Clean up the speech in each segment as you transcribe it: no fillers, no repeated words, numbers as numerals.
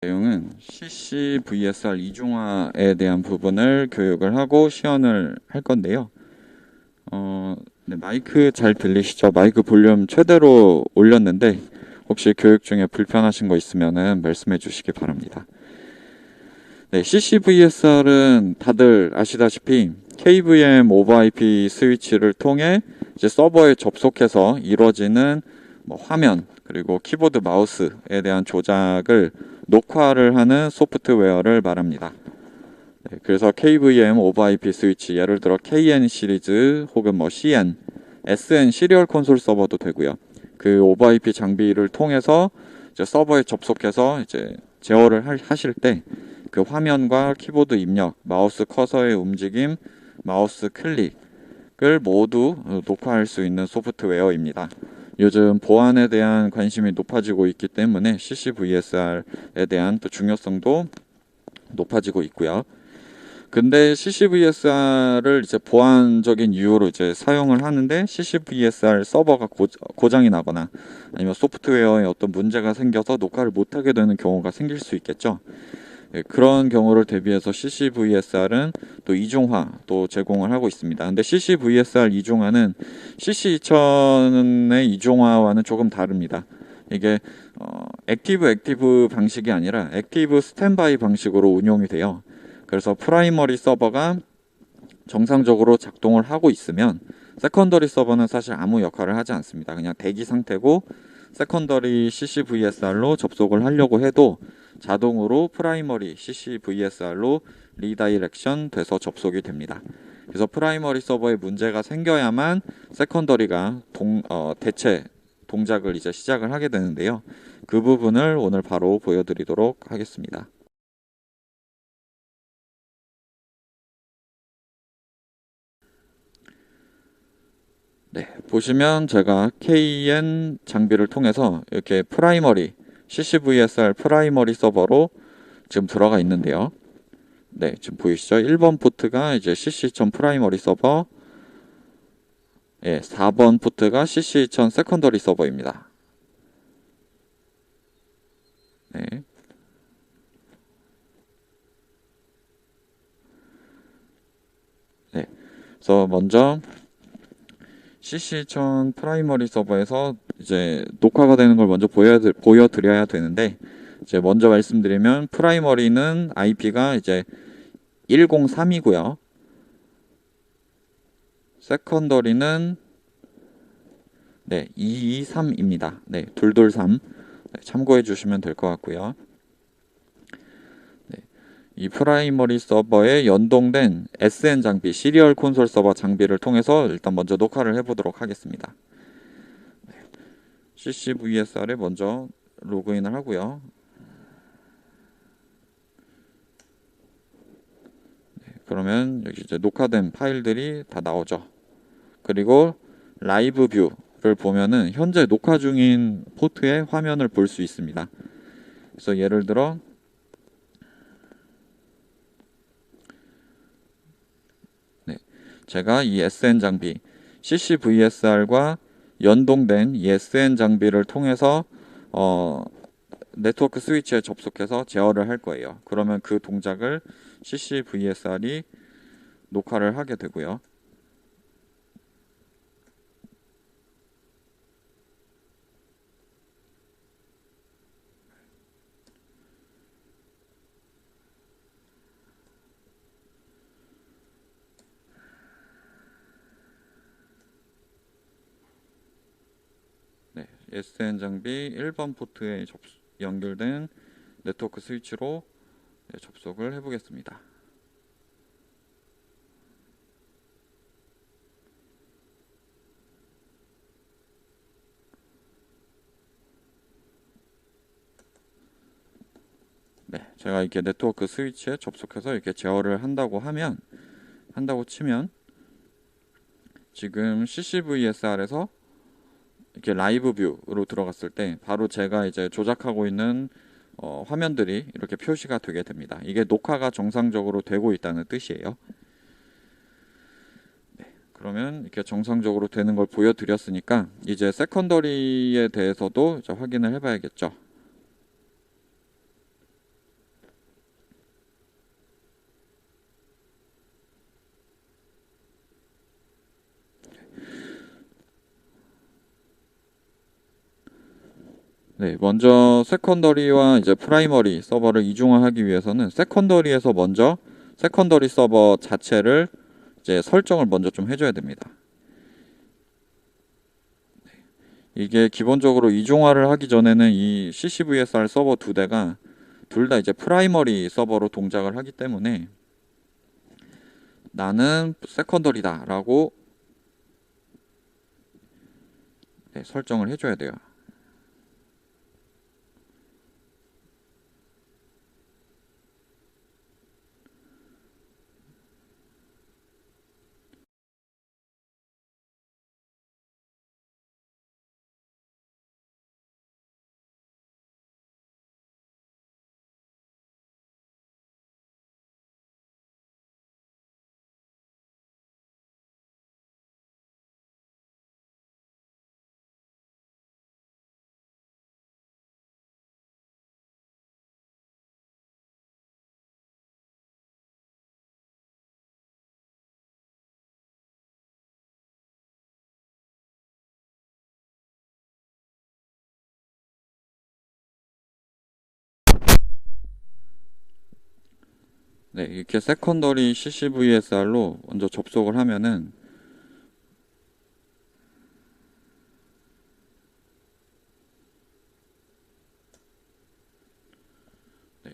내용은 CC-VSR 이중화에 대한 부분을 교육을 하고 시연을 할 건데요. 네, 마이크 잘 들리시죠? 마이크 볼륨 최대로 올렸는데 혹시 교육 중에 불편하신 거 있으면 말씀해 주시기 바랍니다. 네, CC-VSR은 다들 아시다시피 KVM 오버 IP 스위치를 통해 이제 서버에 접속해서 이루어지는 화면 그리고 키보드 마우스에 대한 조작을 녹화를 하는 소프트웨어를 말합니다. 네, 그래서 KVM 오버 IP 스위치, 예를 들어 KN 시리즈 혹은 CN, SN 시리얼 콘솔 서버도 되고요. 그 오버 IP 장비를 통해서 이제 서버에 접속해서 이제 제어를 하실 때 그 화면과 키보드 입력, 마우스 커서의 움직임, 마우스 클릭을 모두 녹화할 수 있는 소프트웨어입니다. 요즘 보안에 대한 관심이 높아지고 있기 때문에 CC-VSR에 대한 또 중요성도 높아지고 있고요. 근데 CC-VSR을 이제 보안적인 이유로 이제 사용을 하는데 CC-VSR 서버가 고장이 나거나 아니면 소프트웨어에 어떤 문제가 생겨서 녹화를 못하게 되는 경우가 생길 수 있겠죠. 예, 그런 경우를 대비해서 CC-VSR은 또 이중화 또 제공을 하고 있습니다. 근데 CC-VSR 이중화는 CC2000의 이중화와는 조금 다릅니다. 이게 액티브 방식이 아니라 액티브 스탠바이 방식으로 운용이 돼요. 그래서 프라이머리 서버가 정상적으로 작동을 하고 있으면 세컨더리 서버는 사실 아무 역할을 하지 않습니다. 그냥 대기 상태고 세컨더리 CC-VSR로 접속을 하려고 해도 자동으로 프라이머리 CC-VSR로 리다이렉션 돼서 접속이 됩니다. 그래서 프라이머리 서버에 문제가 생겨야만 세컨더리가 대체 동작을 이제 시작을 하게 되는데요. 그 부분을 오늘 바로 보여드리도록 하겠습니다. 네, 보시면 제가 KN 장비를 통해서 이렇게 프라이머리 CC-VSR 프라이머리 서버로 지금 들어가 있는데요. 네, 지금 보이시죠? 1번 포트가 이제 CC2000 프라이머리 서버, 예, 4번 포트가 CC2000 세컨더리 서버입니다. 네. 네. 그래서 먼저 CC2000 프라이머리 서버에서 이제 녹화가 되는 걸 먼저 보여드려야 되는데, 이제 먼저 말씀드리면 프라이머리는 IP가 이제 103이고요. 세컨더리는 네, 223입니다. 네, 223. 네, 참고해 주시면 될 것 같고요. 네, 이 프라이머리 서버에 연동된 SN 장비, 시리얼 콘솔 서버 장비를 통해서 일단 먼저 녹화를 해보도록 하겠습니다. 네, CC-VSR에 먼저 로그인을 하고요. 네, 그러면 여기 이제 녹화된 파일들이 다 나오죠. 그리고 라이브 뷰를 보면은 현재 녹화 중인 포트의 화면을 볼 수 있습니다. 그래서 예를 들어 네, 제가 이 SN 장비 CC-VSR과 연동된 이 SN 장비를 통해서 네트워크 스위치에 접속해서 제어를 할 거예요. 그러면 그 동작을 CC-VSR이 녹화를 하게 되고요. 네, SN 장비 1번 포트에 연결된 네트워크 스위치로 접속을 해보겠습니다. 네, 제가 이렇게 네트워크 스위치에 접속해서 이렇게 제어를 한다고 치면 지금 CC-VSR에서 이렇게 라이브 뷰로 들어갔을 때 바로 제가 이제 조작하고 있는 화면들이 이렇게 표시가 되게 됩니다. 이게 녹화가 정상적으로 되고 있다는 뜻이에요. 네, 그러면 이렇게 정상적으로 되는 걸 보여드렸으니까 이제 세컨더리에 대해서도 이제 확인을 해봐야겠죠. 네, 먼저 세컨더리와 이제 프라이머리 서버를 이중화하기 위해서는 세컨더리에서 먼저 세컨더리 서버 자체를 이제 설정을 먼저 좀 해줘야 됩니다. 이게 기본적으로 이중화를 하기 전에는 이 CCVSR 서버 두 대가 둘 다 이제 프라이머리 서버로 동작을 하기 때문에 나는 세컨더리다 라고 설정을 해줘야 돼요. 네, 이렇게 세컨더리 CCVSR로 먼저 접속을 하면은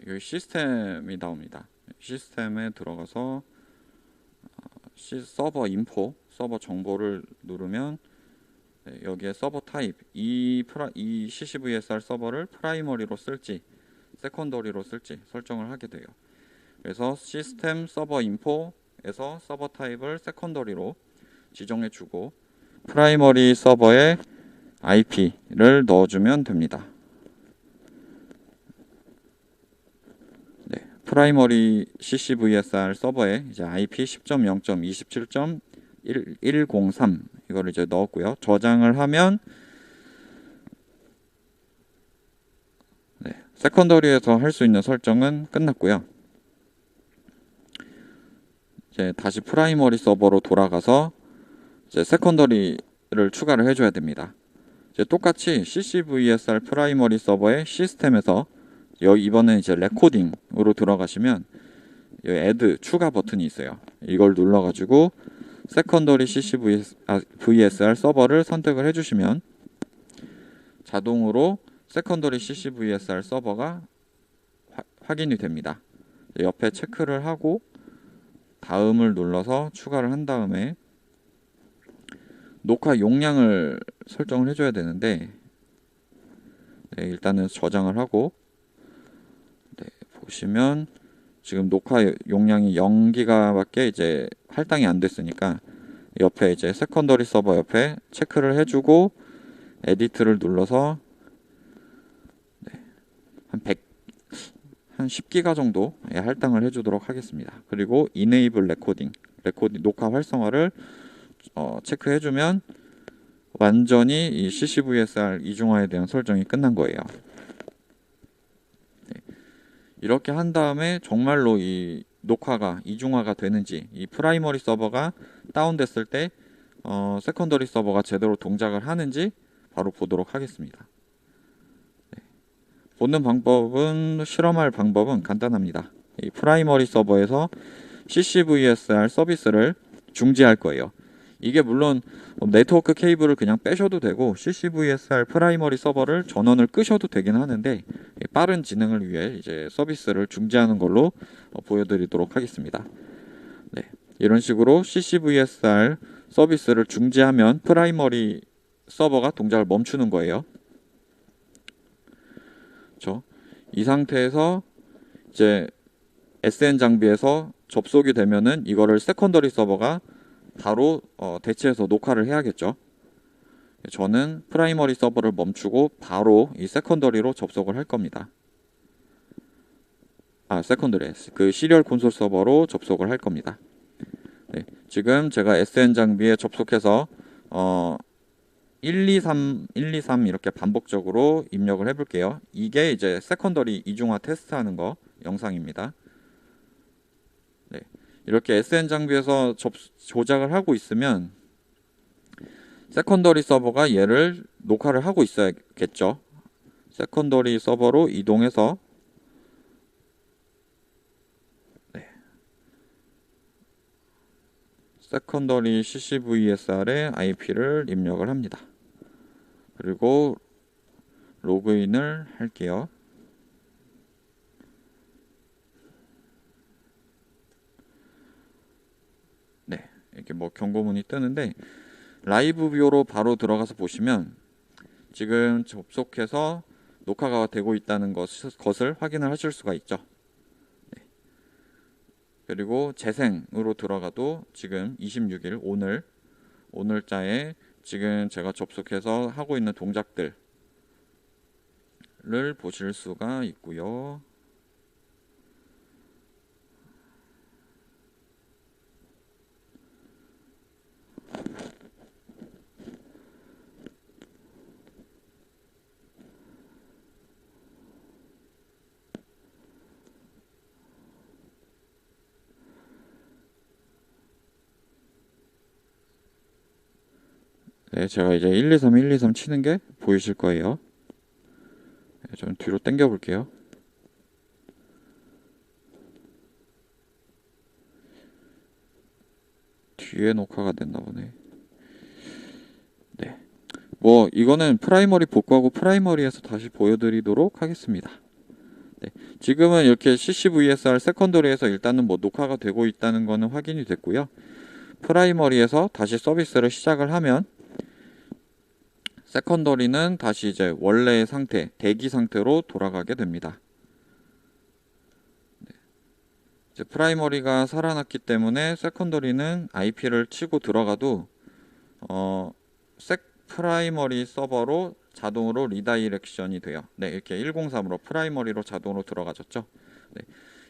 여기 시스템이 나옵니다. 시스템에 들어가서 서버 인포, 서버 정보를 누르면 여기에 서버 타입, 이 CCVSR 서버를 프라이머리로 쓸지 세컨더리로 쓸지 설정을 하게 돼요. 그래서 시스템 서버 인포에서 서버 타입을 세컨더리로 지정해 주고 프라이머리 서버에 IP를 넣어주면 됩니다. 네, 프라이머리 CCVSR 서버에 이제 IP 10.0.27.103 이거를 이제 넣었고요. 저장을 하면 세컨더리에서 할 수 있는 설정은 끝났고요. 이제 다시 프라이머리 서버로 돌아가서 이제 세컨더리를 추가를 해줘야 됩니다. 이제 똑같이 CCVSR 프라이머리 서버의 시스템에서 이번엔 이제 레코딩으로 들어가시면 여기 add 추가 버튼이 있어요. 이걸 눌러가지고 세컨더리 CCVSR 서버를 선택을 해주시면 자동으로 세컨더리 CCVSR 서버가 확인이 됩니다. 옆에 체크를 하고 다음을 눌러서 추가를 한 다음에 녹화 용량을 설정을 해줘야 되는데 일단은 저장을 하고 보시면 지금 녹화 용량이 0기가밖에 이제 할당이 안 됐으니까 옆에 이제 세컨더리 서버 옆에 체크를 해주고 에디트를 눌러서 한 10기가 정도 할당을 해주도록 하겠습니다. 그리고 Enable 레코딩 녹화 활성화를 체크해주면 완전히 이 CCVSR 이중화에 대한 설정이 끝난 거예요. 이렇게 한 다음에 정말로 이 녹화가 이중화가 되는지 이 프라이머리 서버가 다운됐을 때 세컨더리 서버가 제대로 동작을 하는지 바로 보도록 하겠습니다. 보는 방법은 실험할 방법은 간단합니다. 이 프라이머리 서버에서 CCVSR 서비스를 중지할 거예요. 이게 물론 네트워크 케이블을 그냥 빼셔도 되고 CCVSR 프라이머리 서버를 전원을 끄셔도 되긴 하는데 빠른 진행을 위해 이제 서비스를 중지하는 걸로 보여드리도록 하겠습니다. 네, 이런 식으로 CCVSR 서비스를 중지하면 프라이머리 서버가 동작을 멈추는 거예요. 그렇죠? 이 상태에서 이제 SN 장비에서 접속이 되면은 이거를 세컨더리 서버가 바로 대체해서 녹화를 해야겠죠. 저는 프라이머리 서버를 멈추고 바로 이 세컨더리로 접속을 할 겁니다. 세컨더리 그 시리얼 콘솔 서버로 접속을 할 겁니다. 네, 지금 제가 SN 장비에 접속해서 123 이렇게 반복적으로 입력을 해볼게요. 이게 이제 세컨더리 이중화 테스트하는 거 영상입니다. 네, 이렇게 SN 장비에서 조작을 하고 있으면 세컨더리 서버가 얘를 녹화를 하고 있어야겠죠. 세컨더리 서버로 이동해서 네, 세컨더리 CCVSR의 IP를 입력을 합니다. 그리고 로그인을 할게요. 네, 이렇게 뭐 경고문이 뜨는데 라이브 뷰로 바로 들어가서 보시면 지금 접속해서 녹화가 되고 있다는 것을 확인을 하실 수가 있죠. 네. 그리고 재생으로 들어가도 지금 26일 오늘자에 지금 제가 접속해서 하고 있는 동작들을 보실 수가 있고요. 네, 제가 이제 123, 123 치는 게 보이실 거예요. 네, 좀 뒤로 당겨 볼게요. 뒤에 녹화가 됐나 보네. 네. 뭐 이거는 프라이머리 복구하고 프라이머리에서 다시 보여드리도록 하겠습니다. 네. 지금은 이렇게 CCVSR 세컨더리에서 일단은 뭐 녹화가 되고 있다는 거는 확인이 됐고요. 프라이머리에서 다시 서비스를 시작을 하면 세컨더리는 다시 이제 원래의 상태, 대기 상태로 돌아가게 됩니다. 네. 이제 프라이머리가 살아났기 때문에 세컨더리는 IP를 치고 들어가도 프라이머리 서버로 자동으로 리다이렉션이 돼요. 네, 이렇게 103으로 프라이머리로 자동으로 들어가졌죠. 네.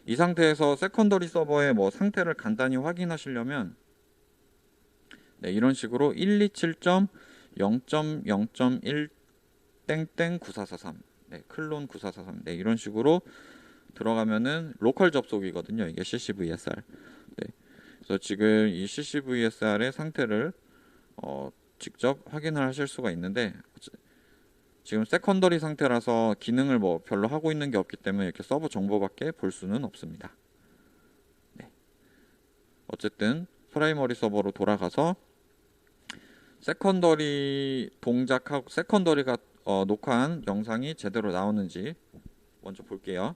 이 상태에서 세컨더리 서버의 뭐 상태를 간단히 확인하시려면 네, 이런 식으로 127.0.0.1 땡땡 9443 네, 클론 9443 네, 이런 식으로 들어가면은 로컬 접속이거든요. 이게 CCVSR. 네. 그래서 지금 이 CCVSR의 상태를 직접 확인을 하실 수가 있는데 지금 세컨더리 상태라서 기능을 뭐 별로 하고 있는 게 없기 때문에 이렇게 서버 정보밖에 볼 수는 없습니다. 네. 어쨌든 프라이머리 서버로 돌아가서 세컨더리 동작하고 세컨더리가 녹화한 영상이 제대로 나오는지 먼저 볼게요.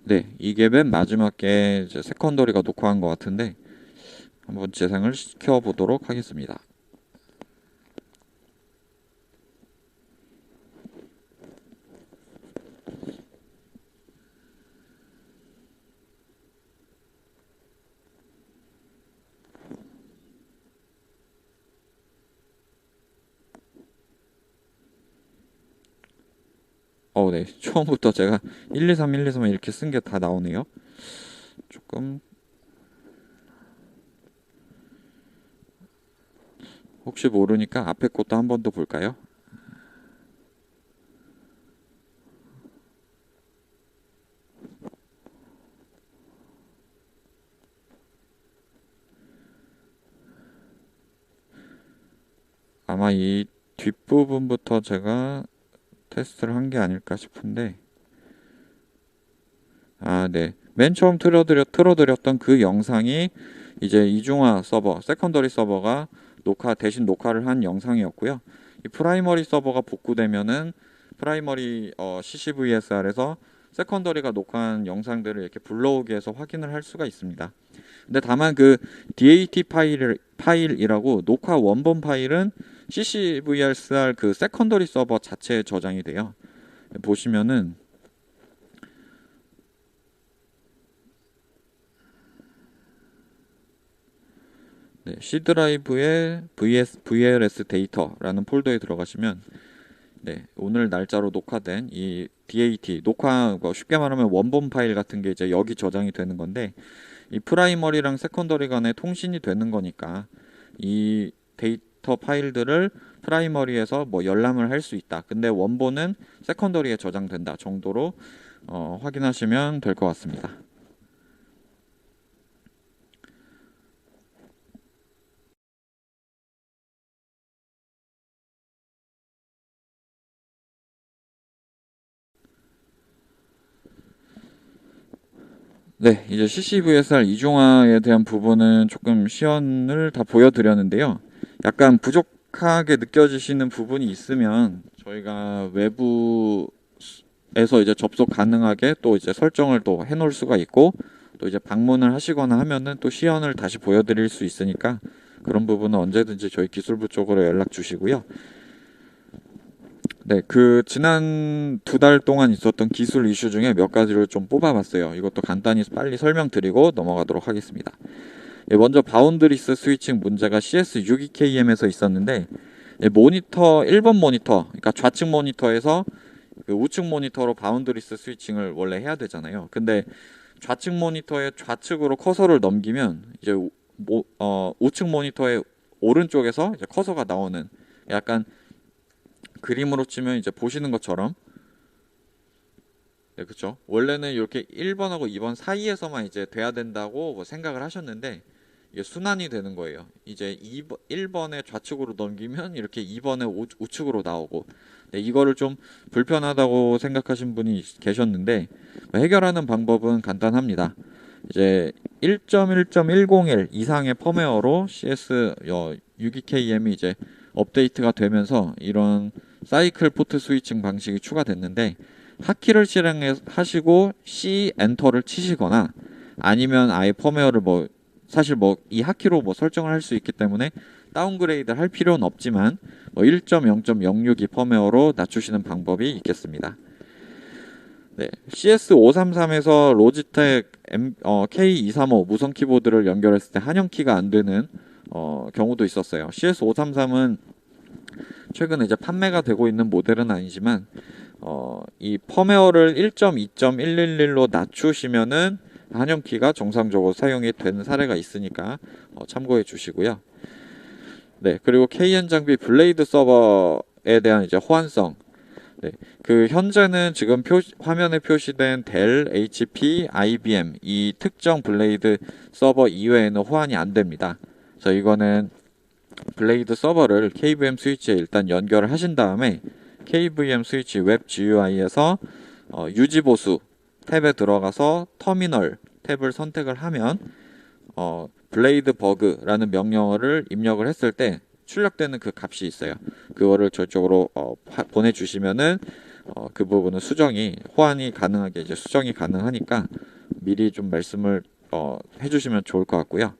네, 이게 맨 마지막에 이제 세컨더리가 녹화한 것 같은데 한번 재생을 시켜 보도록 하겠습니다. 네. 처음부터 제가 123, 123 이렇게 쓴 게 다 나오네요. 조금 혹시 모르니까 앞에 것도 한 번 더 볼까요? 아마 이 뒷부분부터 제가 테스트를 한 게 아닐까 싶은데 네. 맨 처음 틀어드렸던 그 영상이 이제 이중화 서버, 세컨더리 서버가 대신 녹화를 한 영상이었고요. 이 프라이머리 서버가 복구되면은 프라이머리 CCVSR에서 세컨더리가 녹화한 영상들을 이렇게 불러오게 해서 확인을 할 수가 있습니다. 근데 다만 그 DAT 파일이라고 녹화 원본 파일은 CCVSR 그 세컨더리 서버 자체에 저장이 돼요. 보시면은 네, C 드라이브에 VLS 데이터라는 폴더에 들어가시면 네, 오늘 날짜로 녹화된 이 DAT 녹화 쉽게 말하면 원본 파일 같은 게 이제 여기 저장이 되는 건데 이 프라이머리랑 세컨더리 간에 통신이 되는 거니까 이 데이터 파일들을 프라이머리에서 뭐 열람을 할 수 있다. 근데 원본은 세컨더리에 저장된다 정도로 확인하시면 될 것 같습니다. 네, 이제 CCVSR 이중화에 대한 부분은 조금 시연을 다 보여드렸는데요. 약간 부족하게 느껴지시는 부분이 있으면 저희가 외부에서 이제 접속 가능하게 또 이제 설정을 또 해놓을 수가 있고, 또 이제 방문을 하시거나 하면은 또 시연을 다시 보여드릴 수 있으니까 그런 부분은 언제든지 저희 기술부 쪽으로 연락 주시고요. 네, 그 지난 2달 동안 있었던 기술 이슈 중에 몇 가지를 좀 뽑아봤어요. 이것도 간단히 빨리 설명드리고 넘어가도록 하겠습니다. 예, 먼저 바운드리스 스위칭 문제가 CS62KM에서 있었는데, 모니터 1번 모니터, 그러니까 좌측 모니터에서 그 우측 모니터로 바운드리스 스위칭을 원래 해야 되잖아요. 근데 좌측 모니터의 좌측으로 커서를 넘기면 이제 우측 모니터의 오른쪽에서 이제 커서가 나오는, 약간 그림으로 치면 이제 보시는 것처럼, 네, 그쵸. 원래는 이렇게 1번하고 2번 사이에서만 이제 돼야 된다고 뭐 생각을 하셨는데, 이게 순환이 되는 거예요. 이제 1번에 좌측으로 넘기면 이렇게 2번에 우측으로 나오고, 네, 이거를 좀 불편하다고 생각하신 분이 계셨는데, 해결하는 방법은 간단합니다. 이제 1.1.101 이상의 펌웨어로 CS 62KM이 이제 업데이트가 되면서 이런 사이클 포트 스위칭 방식이 추가됐는데, 하키를 실행하시고 C 엔터를 치시거나, 아니면 아예 펌웨어를 사실 이 하키로 설정을 할 수 있기 때문에 다운그레이드 할 필요는 없지만 1.0.062 펌웨어로 낮추시는 방법이 있겠습니다. 네, CS533에서 로지텍 K235 무선 키보드를 연결했을 때 한영키가 안 되는 경우도 있었어요. CS533은 최근 이제 판매가 되고 있는 모델은 아니지만 이 펌웨어를 1.2.111로 낮추시면은 한영키가 정상적으로 사용이 되는 사례가 있으니까 참고해 주시고요. 네, 그리고 KN 장비 블레이드 서버에 대한 이제 호환성. 네, 그 현재는 지금 화면에 표시된 델, HP, IBM 이 특정 블레이드 서버 이외에는 호환이 안 됩니다. 그래서 이거는 블레이드 서버를 KVM 스위치에 일단 연결을 하신 다음에 KVM 스위치 웹 GUI에서 유지 보수 탭에 들어가서 터미널 탭을 선택을 하면 블레이드 버그라는 명령어를 입력을 했을 때 출력되는 그 값이 있어요. 그거를 저쪽으로 보내주시면은 그 부분은 호환이 가능하게 이제 수정이 가능하니까 미리 좀 말씀을 해주시면 좋을 것 같고요.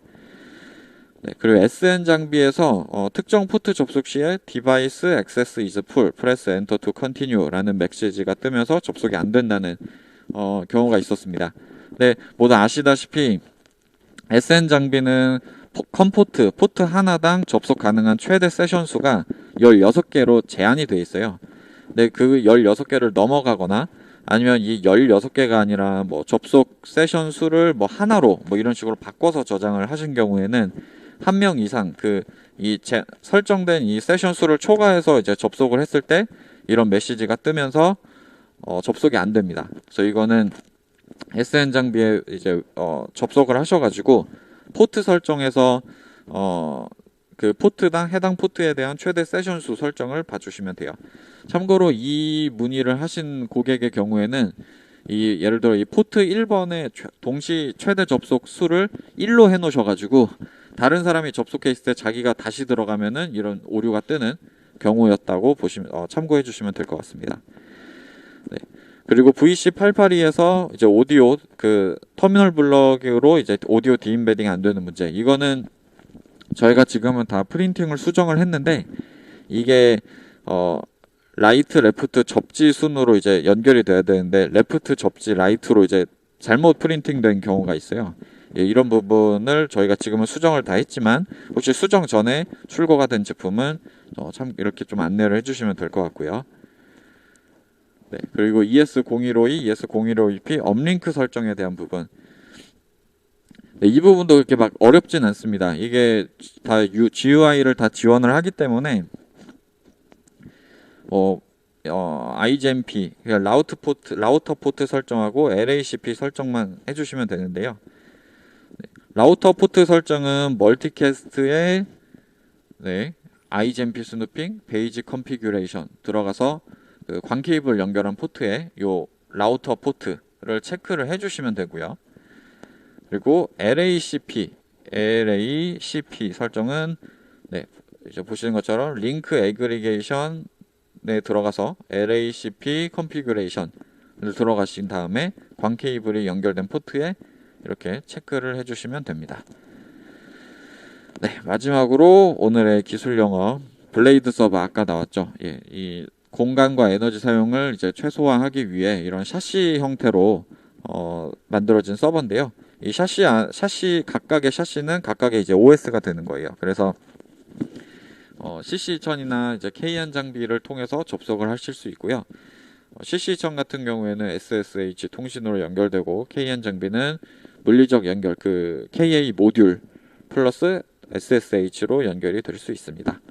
네, 그리고 SN 장비에서 특정 포트 접속 시에 Device Access is full, Press Enter to Continue라는 메시지가 뜨면서 접속이 안 된다는 경우가 있었습니다. 네, 모두 아시다시피 SN 장비는 포트 하나당 접속 가능한 최대 세션 수가 16개로 제한이 되어 있어요. 네, 그 16개를 넘어가거나 아니면 이 16개가 아니라 접속 세션 수를 하나로 이런 식으로 바꿔서 저장을 하신 경우에는 한 명 이상 설정된 이 세션 수를 초과해서 이제 접속을 했을 때 이런 메시지가 뜨면서 접속이 안 됩니다. 그래서 이거는 SN 장비에 이제 접속을 하셔가지고 포트 설정에서 그 포트당 해당 포트에 대한 최대 세션 수 설정을 봐주시면 돼요. 참고로 이 문의를 하신 고객의 경우에는 예를 들어 이 포트 1번의 동시 최대 접속 수를 1로 해놓으셔가지고 다른 사람이 접속했을 때 자기가 다시 들어가면은 이런 오류가 뜨는 경우였다고 참고해 주시면 될 것 같습니다. 네. 그리고 VC882에서 이제 오디오 터미널 블럭으로 이제 오디오 디임베딩 안 되는 문제. 이거는 저희가 지금은 다 프린팅을 수정을 했는데 이게 라이트 레프트 접지 순으로 이제 연결이 돼야 되는데 레프트 접지 라이트로 이제 잘못 프린팅된 경우가 있어요. 예, 이런 부분을 저희가 지금은 수정을 다 했지만 혹시 수정 전에 출고가 된 제품은 참 이렇게 좀 안내를 해주시면 될 것 같고요. 네, 그리고 ES0152, ES0152P 업링크 설정에 대한 부분. 네, 이 부분도 그렇게 막 어렵진 않습니다. 이게 다 GUI를 다 지원을 하기 때문에 뭐 IGMP, 그러니까 라우터 포트 설정하고 LACP 설정만 해주시면 되는데요. 라우터 포트 설정은 멀티캐스트에 IGMP 스누핑, 베이직 컨피규레이션 들어가서 그 광 케이블 연결한 포트에 요 라우터 포트를 체크를 해주시면 되고요. 그리고 LACP 설정은 이제 보시는 것처럼 링크 애그리게이션에 들어가서 LACP 컨피규레이션을 들어가신 다음에 광 케이블이 연결된 포트에 이렇게 체크를 해주시면 됩니다. 마지막으로 오늘의 기술 영어 블레이드 서버 아까 나왔죠. 이 공간과 에너지 사용을 이제 최소화하기 위해 이런 샤시 형태로 만들어진 서버인데요. 이 샤시 각각의 샤시는 각각의 이제 OS가 되는 거예요. 그래서 CC2000이나 이제 KN 장비를 통해서 접속을 하실 수 있고요. CC2000 같은 경우에는 SSH 통신으로 연결되고 KN 장비는 물리적 연결, 그 KA 모듈 플러스 SSH로 연결이 될 수 있습니다.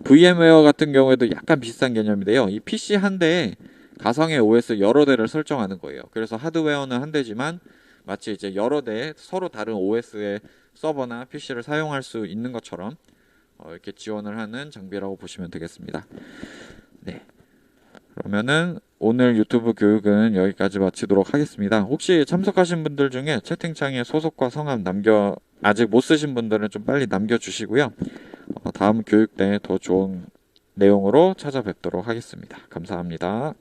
VM웨어 같은 경우에도 약간 비슷한 개념인데요. 이 PC 한 대에 가상의 OS 여러 대를 설정하는 거예요. 그래서 하드웨어는 한 대지만 마치 이제 여러 대 서로 다른 OS의 서버나 PC를 사용할 수 있는 것처럼 이렇게 지원을 하는 장비라고 보시면 되겠습니다. 그러면은 오늘 유튜브 교육은 여기까지 마치도록 하겠습니다. 혹시 참석하신 분들 중에 채팅창에 소속과 성함 아직 못 쓰신 분들은 좀 빨리 남겨주시고요. 다음 교육 때 더 좋은 내용으로 찾아뵙도록 하겠습니다. 감사합니다.